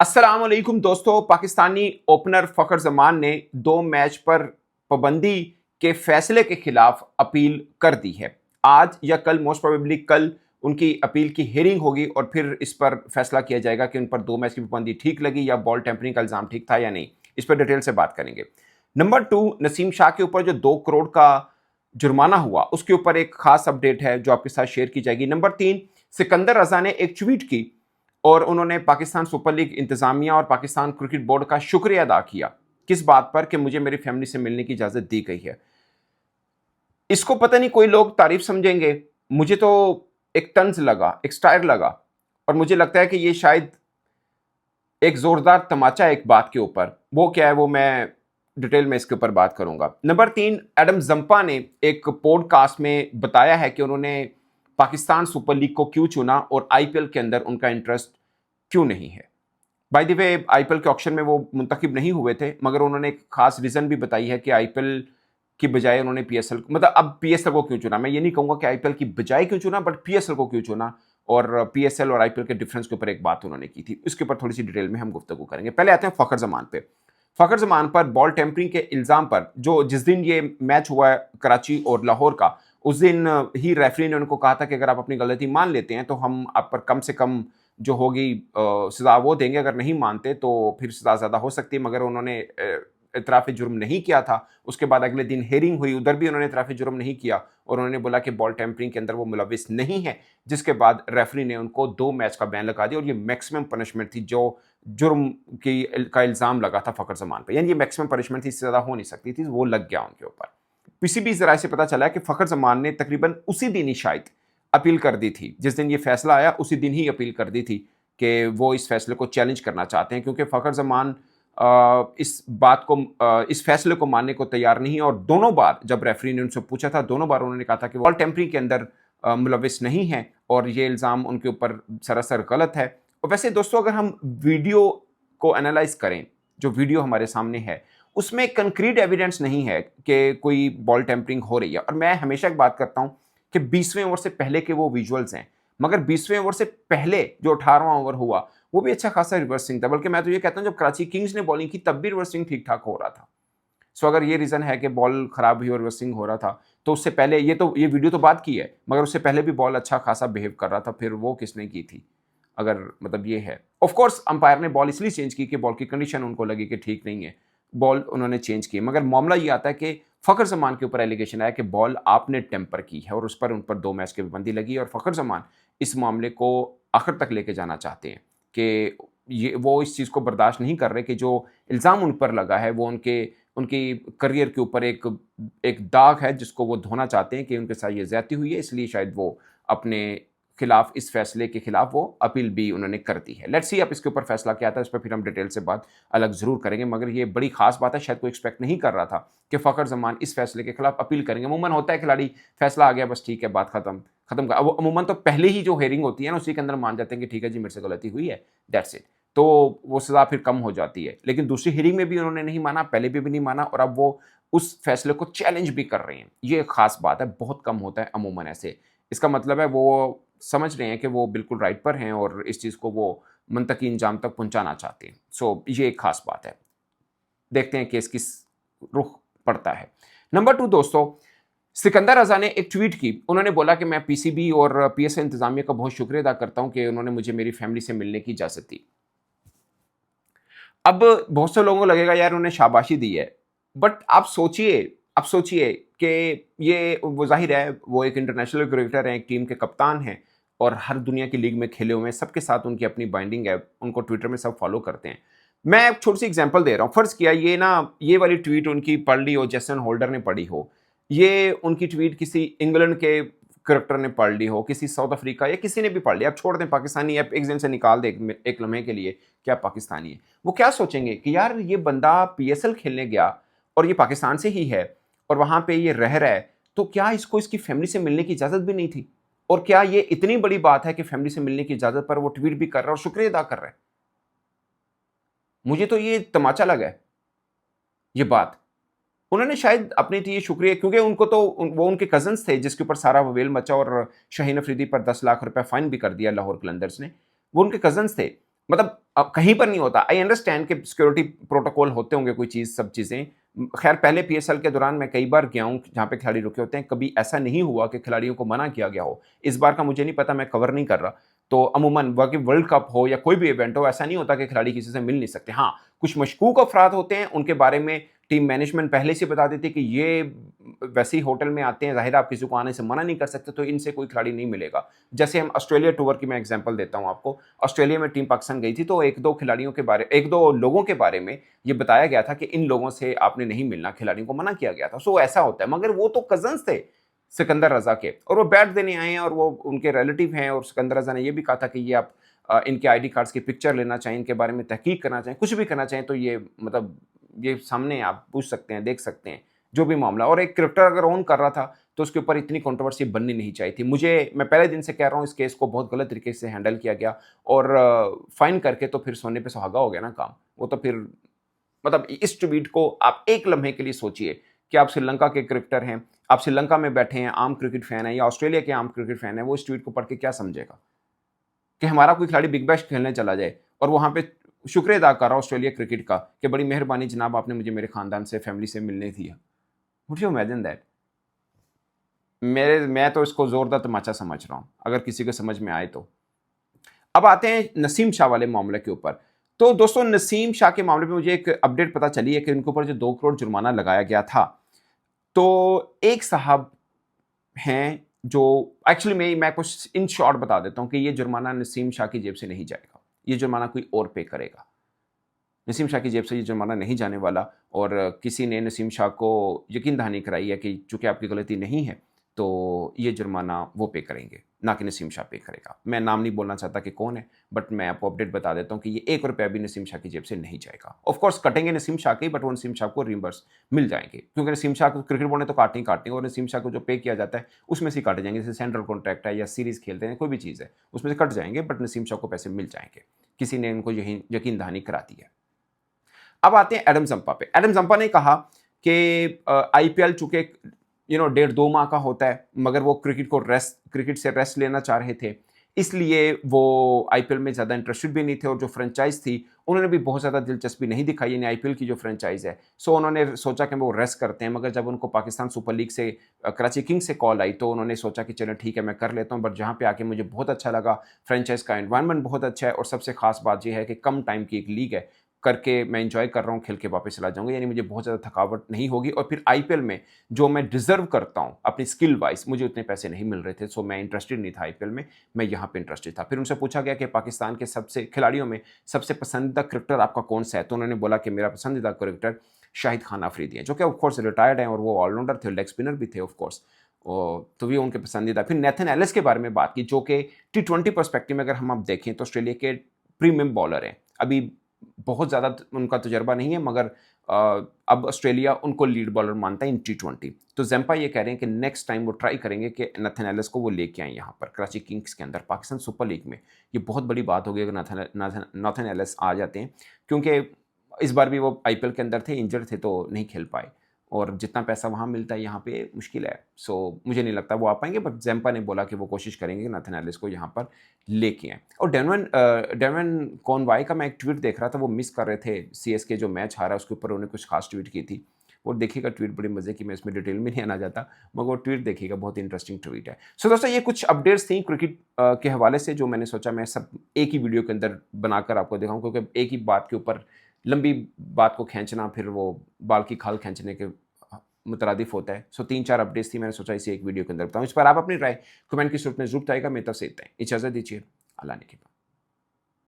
अस्सलाम वालेकुम दोस्तों। पाकिस्तानी ओपनर फ़खर जमान ने 2 मैच पर पाबंदी के फैसले के खिलाफ अपील कर दी है। आज या कल, मोस्ट प्रोबेबली कल, उनकी अपील की हियरिंग होगी और फिर इस पर फैसला किया जाएगा कि उन पर 2 मैच की पाबंदी ठीक लगी या बॉल टेम्परिंग का इल्ज़ाम ठीक था या नहीं। इस पर डिटेल से बात करेंगे। नंबर 2, नसीम शाह के ऊपर जो 2 करोड़ का जुर्माना हुआ, उसके ऊपर एक खास अपडेट है जो आपके साथ शेयर की जाएगी। नंबर 3, सिकंदर रजा ने एक ट्वीट की और उन्होंने पाकिस्तान सुपर लीग इंतजामिया और पाकिस्तान क्रिकेट बोर्ड का शुक्रिया अदा किया। किस बात पर? कि मुझे मेरी फैमिली से मिलने की इजाजत दी गई है। इसको पता नहीं कोई लोग तारीफ समझेंगे, मुझे तो एक तंज लगा, एक स्टाइल लगा और मुझे लगता है कि ये शायद एक जोरदार तमाचा है एक बात के ऊपर। वो क्या है, वो मैं डिटेल में इसके ऊपर बात करूंगा। नंबर 3, एडम जंपा ने एक पॉडकास्ट में बताया है कि उन्होंने पाकिस्तान सुपर लीग को क्यों चुना और आईपीएल के अंदर उनका इंटरेस्ट क्यों नहीं है। बाय द वे, आईपीएल के ऑक्शन में वो मुंतखब नहीं हुए थे, मगर उन्होंने एक खास रीजन भी बताई है कि आईपीएल की बजाय उन्होंने पीएसएल, मतलब अब पीएसएल को क्यों चुना। मैं ये नहीं कहूंगा कि आईपीएल की बजाय क्यों चुना, बट पीएसएल को क्यों चुना और पीएसएल और आईपीएल के डिफरेंस के ऊपर एक बात उन्होंने की थी। इसके ऊपर थोड़ी सी डिटेल में हम गुफ्तगू करेंगे। पहले आते हैं फखर जमान पे। फखर जमान पर बॉल टेम्परिंग के इल्जाम पर जो जिस दिन ये मैच हुआ है कराची और लाहौर का, उस दिन ही रेफरी ने उनको कहा था कि अगर आप अपनी गलती मान लेते हैं तो हम आप पर कम से कम जो होगी सजा वो देंगे, अगर नहीं मानते तो फिर सजा ज़्यादा हो सकती है। मगर उन्होंने इतराफ़ जुर्म नहीं किया था। उसके बाद अगले दिन हेयरिंग हुई, उधर भी उन्होंने इतराफ़ जुर्म नहीं किया और उन्होंने बोला कि बॉल टेम्परिंग के अंदर वो मुलविस नहीं है, जिसके बाद रेफरी ने उनको 2 मैच का बैन लगा दिया और ये मैक्सिमम पनिशमेंट थी जो जुर्म का इल्ज़ाम लगा था फ़खर जमान पे। यानी ये मैक्सिमम पनिशमेंट थी, इससे ज़्यादा हो नहीं सकती थी, वो लग गया उनके ऊपर। पीसीबी ज़राए से पता चला है कि फ़खर जमान ने तकरीबन उसी दिन ही शायद अपील कर दी थी, जिस दिन ये फैसला आया उसी दिन ही अपील कर दी थी कि वो इस फैसले को चैलेंज करना चाहते हैं, क्योंकि फ़खर जमान इस फैसले को मानने को तैयार नहीं है। और दोनों बार जब रेफरी ने उनसे पूछा था, दोनों बार उन्होंने कहा था कि बॉल टेम्परिंग के अंदर मुलविस नहीं है और ये इल्ज़ाम उनके ऊपर सरासर गलत है। और वैसे दोस्तों, अगर हम वीडियो को एनालाइज करें, जो वीडियो हमारे सामने है, उसमें कंक्रीट एविडेंस नहीं है कि कोई बॉल टेम्परिंग हो रही है। और मैं हमेशा एक बात करता हूं कि 20वें ओवर से पहले के वो विजुअल्स हैं, मगर 20वें ओवर से पहले जो 18वां ओवर हुआ वो भी अच्छा खासा रिवर्सिंग था। बल्कि मैं तो ये कहता हूं, जब कराची किंग्स ने बॉलिंग की तब भी रिवर्सिंग ठीक ठाक हो रहा था। सो अगर ये रीजन है कि बॉल खराब हुई और रिवर्सिंग हो रहा था, तो उससे पहले ये वीडियो तो बात की है, मगर उससे पहले भी बॉल अच्छा खासा बिहेव कर रहा था, फिर वो किसने की थी? अगर मतलब ये है, ऑफ कोर्स अंपायर ने बॉल इसलिए चेंज की कि बॉल की कंडीशन उनको लगी कि ठीक नहीं है, बॉल उन्होंने चेंज की। मगर मामला ये आता है कि फखर जमान के ऊपर एलिगेशन आया कि बॉल आपने टेम्पर की है और उस पर उन पर 2 मैच की पाबंदी लगी। और फखर जमान इस मामले को आखिर तक लेके जाना चाहते हैं कि ये वो इस चीज़ को बर्दाश्त नहीं कर रहे कि जो इल्ज़ाम उन पर लगा है वो उनकी करियर के ऊपर एक एक दाग है जिसको वो धोना चाहते हैं कि उनके साथ ये ज़्यादती हुई है। इसलिए शायद वो अपने खिलाफ, इस फैसले के खिलाफ वो अपील भी उन्होंने कर दी है। लेट्स सी अब इसके ऊपर फैसला क्या आता है, इस पर फिर हम डिटेल से बात अलग ज़रूर करेंगे। मगर ये बड़ी खास बात है, शायद कोई एक्सपेक्ट नहीं कर रहा था कि फ़खर जमान इस फैसले के खिलाफ अपील करेंगे। अमूमन होता है खिलाड़ी फैसला आ गया बस ठीक है, बात खत्म अब अमूमन तो पहले ही जो हेयरिंग होती है ना, उसी के अंदर मान जाते हैं कि ठीक है जी, मेरे से गलती हुई है, दैट्स इट। तो वो सज़ा फिर कम हो जाती है। लेकिन दूसरी हेयरिंग में भी उन्होंने नहीं माना, पहले भी नहीं माना और अब वो उस फैसले को चैलेंज भी कर रहे हैं। ये एक खास बात है, बहुत कम होता है अमूमन ऐसे। इसका मतलब है वो समझ रहे हैं कि वो बिल्कुल राइट पर हैं और इस चीज़ को वो मंतकी इंजाम तक पहुंचाना चाहते हैं। सो ये एक खास बात है। देखते हैं केस किस रुख पड़ता है। नंबर 2 दोस्तों, सिकंदर रजा ने एक ट्वीट की। उन्होंने बोला कि मैं पीसीबी और पीएसएल इंतजामिया का बहुत शुक्रिया अदा करता हूं कि उन्होंने मुझे मेरी फैमिली से मिलने की इजाज़त दी। अब बहुत से लोगों को लगेगा यार उन्हें शाबाशी दी है, बट आप सोचिए कि ये वो ज़ाहिर है वो एक इंटरनेशनल क्रिकेटर हैं, एक टीम के कप्तान हैं और हर दुनिया की लीग में खेले हुए हैं, सबके साथ उनकी अपनी बाइंडिंग है, उनको ट्विटर में सब फॉलो करते हैं। मैं एक छोटी सी एग्जांपल दे रहा हूँ। फर्ज किया ये वाली ट्वीट उनकी पढ़ ली हो, जेसन होल्डर ने पढ़ी हो, ये उनकी ट्वीट किसी इंग्लैंड के क्रिकेटर ने पढ़ ली हो, किसी साउथ अफ्रीका या किसी ने भी पढ़ लिया। अब छोड़ दें पाकिस्तानी, आप एक दिन से निकाल दें एक लम्हे के लिए क्या पाकिस्तानी है, वो क्या सोचेंगे कि यार ये बंदा पीएसएल खेलने गया और ये पाकिस्तान से ही है और वहां पे ये रह रहा है, तो क्या इसको इसकी फैमिली से मिलने की इजाजत भी नहीं थी? और क्या ये इतनी बड़ी बात है कि फैमिली से मिलने की इजाजत पर वो ट्वीट भी कर रहा है और शुक्रिया अदा कर रहा है? मुझे तो ये तमाचा लगा है ये बात। उन्होंने शायद अपने लिए शुक्रिया, क्योंकि उनको तो वो उनके कजन्स थे जिसके ऊपर सारा ववेल मचा और शाहीन अफरीदी पर 10 लाख रुपए फाइन भी कर दिया लाहौर कलंदर्स ने। वो उनके कजन्स थे मतलब अब कहीं पर नहीं होता। आई अंडरस्टैंड कि सिक्योरिटी प्रोटोकॉल होते होंगे कोई चीज़, सब चीज़ें। खैर पहले पीएसएल के दौरान मैं कई बार गया हूँ जहाँ पे खिलाड़ी रुके होते हैं, कभी ऐसा नहीं हुआ कि खिलाड़ियों को मना किया गया हो। इस बार का मुझे नहीं पता, मैं कवर नहीं कर रहा। तो अमूमन बाकी वर्ल्ड कप हो या कोई भी इवेंट हो, ऐसा नहीं होता कि खिलाड़ी किसी से मिल नहीं सकते। हाँ, कुछ मशकूक अफराद होते हैं, उनके बारे में टीम मैनेजमेंट पहले से बता देती है कि ये वैसे ही होटल में आते हैं, ज़ाहिर है आप किसी को आने से मना नहीं कर सकते, तो इनसे कोई खिलाड़ी नहीं मिलेगा। जैसे हम ऑस्ट्रेलिया टूर की मैं एग्जांपल देता हूँ आपको। ऑस्ट्रेलिया में टीम पाकिस्तान गई थी, तो 1-2 खिलाड़ियों के बारे 1-2 लोगों के बारे में ये बताया गया था कि इन लोगों से आपने नहीं मिलना, खिलाड़ियों को मना किया गया था। सो ऐसा होता है, मगर वो तो कज़न्स थे सिकंदर रज़ा के, और वो बैट देने आए हैं और वो उनके रिलेटिव हैं, और सिकंदर रज़ा ने ये भी कहा था कि ये आप इनके आईडी कार्ड्स की पिक्चर लेना चाहें, इनके बारे में तहकीक करना चाहें, कुछ भी करना चाहें, तो ये मतलब ये सामने आप पूछ सकते हैं, देख सकते हैं, जो भी मामला। और एक क्रिकेटर अगर ओन कर रहा था, तो उसके ऊपर इतनी कंट्रोवर्सी बननी नहीं चाहिए थी। मैं पहले दिन से कह रहा हूँ, इस केस को बहुत गलत तरीके से हैंडल किया गया, और फाइन करके तो फिर सोने पे सुहागा हो गया ना काम। वो तो फिर मतलब इस ट्वीट को आप एक लम्हे के लिए सोचिए कि आप श्रीलंका के क्रिकेटर हैं, आप श्रीलंका में बैठे हैं, आम क्रिकेट फैन हैं, या ऑस्ट्रेलिया के आम क्रिकेट फैन हैं, वो इस ट्वीट को पढ़ के क्या समझेगा कि हमारा कोई खिलाड़ी बिग बैश खेलने चला जाए और वहां पे शुक्रिया अदा कर रहा ऑस्ट्रेलिया क्रिकेट का कि बड़ी मेहरबानी जनाब, आपने मुझे मेरे खानदान से, फैमिली से मिलने दिया। Would you imagine that? मैं तो इसको जोरदार तमाचा समझ रहा हूं, अगर किसी को समझ में आए तो। अब आते हैं नसीम शाह वाले मामले के ऊपर। तो दोस्तों, नसीम शाह के मामले में मुझे एक अपडेट पता चली है कि उनके ऊपर जो 2 करोड़ जुर्माना लगाया गया था, तो एक साहब हैं जो एक्चुअली मैं कुछ इन शॉर्ट बता देता हूं कि ये जुर्माना नसीम शाह की जेब से नहीं जाएगा, ये जुर्माना कोई और पे करेगा। नसीम शाह की जेब से ये जुर्माना नहीं जाने वाला, और किसी ने नसीम शाह को यकीन दहानी कराई है कि चूंकि आपकी गलती नहीं है, तो ये जुर्माना वो पे करेंगे, ना कि नसीम शाह पे करेगा। मैं नाम नहीं बोलना चाहता कि कौन है, बट मैं आपको अपडेट बता देता हूँ कि ये 1 रुपया भी नसीम शाह की जेब से नहीं जाएगा। ऑफ कोर्स कटेंगे नसीम शाह के, बट वो नसीम शाह को रिम्बर्स मिल जाएंगे, क्योंकि नसीम शाह को क्रिकेट बोर्ड ने तो काटनी काटनी, और नसीम शाह को जो पे किया जाता है उसमें से काटे जाएंगे। जैसे सेंट्रल कॉन्ट्रैक्ट है या सीरीज खेलते हैं, कोई भी चीज़ है, उसमें से कट जाएंगे, बट नसीम शाह को पैसे मिल जाएंगे। किसी ने इनको यकीन दहानी करा दी है। अब आते हैं एडम जंपा पे। एडम जंपा ने कहा कि आईपीएल चूंकि 1.5-2 माह का होता है, मगर वो क्रिकेट से रेस्ट लेना चाह रहे थे, इसलिए वो आईपीएल में ज़्यादा इंटरेस्टेड भी नहीं थे, और जो फ्रेंचाइज थी उन्होंने भी बहुत ज़्यादा दिलचस्पी नहीं दिखाई, यानी आईपीएल की जो फ्रेंचाइज है। सो उन्होंने सोचा कि वो रेस्ट करते हैं, मगर जब उनको पाकिस्तान सुपर लीग से कराची किंग्स से कॉल आई, तो उन्होंने सोचा कि चलो ठीक है, मैं कर लेता हूँ। बट जहाँ पे आके मुझे बहुत अच्छा लगा, फ्रेंचाइज का एनवायरनमेंट बहुत अच्छा है, और सबसे खास बात यह है कि कम टाइम की एक लीग है, करके मैं एंजॉय कर रहा हूँ, खेल के वापस चला जाऊँगा, यानी मुझे बहुत ज़्यादा थकावट नहीं होगी। और फिर आईपीएल में जो मैं डिज़र्व करता हूँ अपनी स्किल वाइज, मुझे उतने पैसे नहीं मिल रहे थे, सो मैं इंटरेस्टेड नहीं था आईपीएल में, मैं यहाँ पे इंटरेस्टेड था। फिर उनसे पूछा गया कि पाकिस्तान के सबसे खिलाड़ियों में सबसे पसंदीदा क्रिकेटर आपका कौन सा है, तो उन्होंने बोला कि मेरा पसंदीदा क्रिकेटर शाहिद खान अफरीदी है, जो कि ऑफकोर्स रिटायर्ड हैं, और वो ऑलराउंडर थे, लेग स्पिनर भी थे ऑफकोर्स, तो भी उनके पसंदीदा। फिर नेथन एलिस के बारे में बात की, जो कि T20 पर्सपेक्टिव में अगर हम आप देखें तो ऑस्ट्रेलिया के प्रीमियम बॉलर हैं। अभी बहुत ज़्यादा उनका तजर्बा नहीं है, मगर अब ऑस्ट्रेलिया उनको लीड बॉलर मानता है इन T20। तो जैम्पा ये कह रहे हैं कि नेक्स्ट टाइम वो ट्राई करेंगे कि नेथन एलिस को वो लेके आए यहाँ पर कराची किंग्स के अंदर, पाकिस्तान सुपर लीग में। ये बहुत बड़ी बात होगी अगर नेथन एलिस आ जाते हैं, क्योंकि इस बार भी वो आईपीएल के अंदर थे, इंजर्ड थे, तो नहीं खेल पाए, और जितना पैसा वहाँ मिलता है यहाँ पे मुश्किल है। सो मुझे नहीं लगता वो आ पाएंगे, बट जैम्पा ने बोला कि वो कोशिश करेंगे कि नेथन एलिस को यहाँ पर लेके आए। और डेवन कॉनवाई का मैं एक ट्वीट देख रहा था, वो मिस कर रहे थे सीएसके जो मैच हारा, उसके ऊपर उन्होंने कुछ खास ट्वीट की थी। वो देखिएगा ट्वीट, बड़ी मजे की, मैं इसमें डिटेल में नहीं आना चाहता, मगर वो ट्वीट देखिएगा, बहुत इंटरेस्टिंग ट्वीट है। सो दोस्तों, ये कुछ अपडेट्स थी क्रिकेट के हवाले से, जो मैंने सोचा मैं सब एक ही वीडियो के अंदर बनाकर आपको दिखाऊं, क्योंकि एक ही बात के ऊपर लंबी बात को खींचना फिर वो बाल की खाल खींचने के मुतरादिफ होता है। सो 3-4 अपडेट्स थी, मैंने सोचा इसे एक वीडियो के अंदर बताऊं। इस पर आप अपनी राय कमेंट की सूरत में जरूर बताएगा। मेरी तरफ से इतना ही, इजाज़त दीजिए, अल्लाह ने के बाद।